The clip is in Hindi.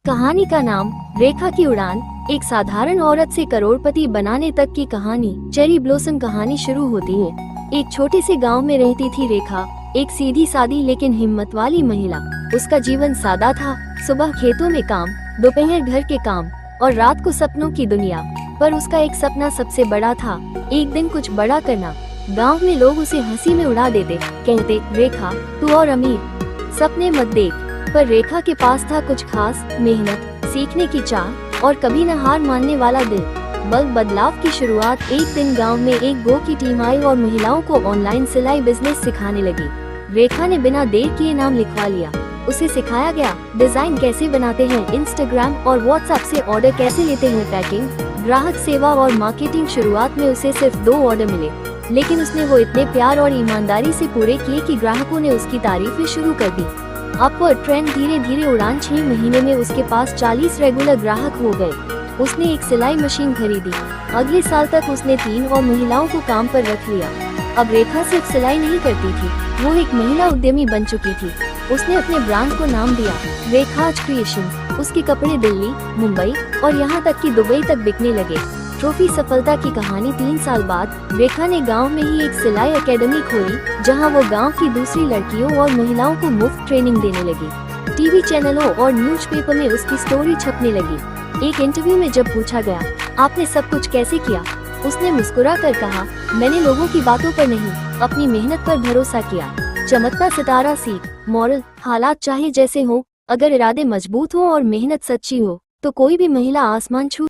कहानी का नाम रेखा की उड़ान। एक साधारण औरत से करोड़पति बनाने तक की कहानी। चेरी ब्लॉसम कहानी शुरू होती है। एक छोटे से गांव में रहती थी रेखा, एक सीधी सादी लेकिन हिम्मत वाली महिला। उसका जीवन सादा था, सुबह खेतों में काम, दोपहर घर के काम और रात को सपनों की दुनिया। पर उसका एक सपना सबसे बड़ा था, एक दिन कुछ बड़ा करना। गांव में लोग उसे हंसी में उड़ा देते, कहते रेखा तू और अमीर सपने मत देख। पर रेखा के पास था कुछ खास, मेहनत, सीखने की चाह और कभी न हार मानने वाला दिल। बदलाव की शुरुआत एक दिन गांव में एक गो की टीम आई और महिलाओं को ऑनलाइन सिलाई बिजनेस सिखाने लगी। रेखा ने बिना देर किए नाम लिखवा लिया। उसे सिखाया गया डिजाइन कैसे बनाते हैं, इंस्टाग्राम और व्हाट्सएप से ऑर्डर कैसे लेते हैं, पैकिंग, ग्राहक सेवा और मार्केटिंग। शुरुआत में उसे सिर्फ 2 ऑर्डर मिले, लेकिन उसने वो इतने प्यार और ईमानदारी से पूरे किए कि ग्राहकों ने उसकी तारीफें शुरू कर दी। अपवर्ड ट्रेंड धीरे धीरे उड़ान। 6 महीने में उसके पास 40 रेगुलर ग्राहक हो गए। उसने एक सिलाई मशीन खरीदी। अगले साल तक उसने 3 और महिलाओं को काम पर रख लिया। अब रेखा सिर्फ सिलाई नहीं करती थी, वो एक महिला उद्यमी बन चुकी थी। उसने अपने ब्रांड को नाम दिया रेखाज क्रिएशंस। उसके कपड़े दिल्ली, मुंबई और यहाँ तक कि दुबई तक बिकने लगे। ट्रॉफी सफलता की कहानी। 3 साल बाद रेखा ने गांव में ही एक सिलाई एकेडमी खोली, जहां वो गांव की दूसरी लड़कियों और महिलाओं को मुफ्त ट्रेनिंग देने लगी। टीवी चैनलों और न्यूज़पेपर में उसकी स्टोरी छपने लगी। एक इंटरव्यू में जब पूछा गया आपने सब कुछ कैसे किया, उसने मुस्कुरा कर कहा मैंने लोगों की बातों पर नहीं, अपनी मेहनत पर भरोसा किया। चमकता सितारा सीख। मॉरल, हालात चाहे जैसे हो, अगर इरादे मजबूत हो और मेहनत सच्ची हो तो कोई भी महिला आसमान छू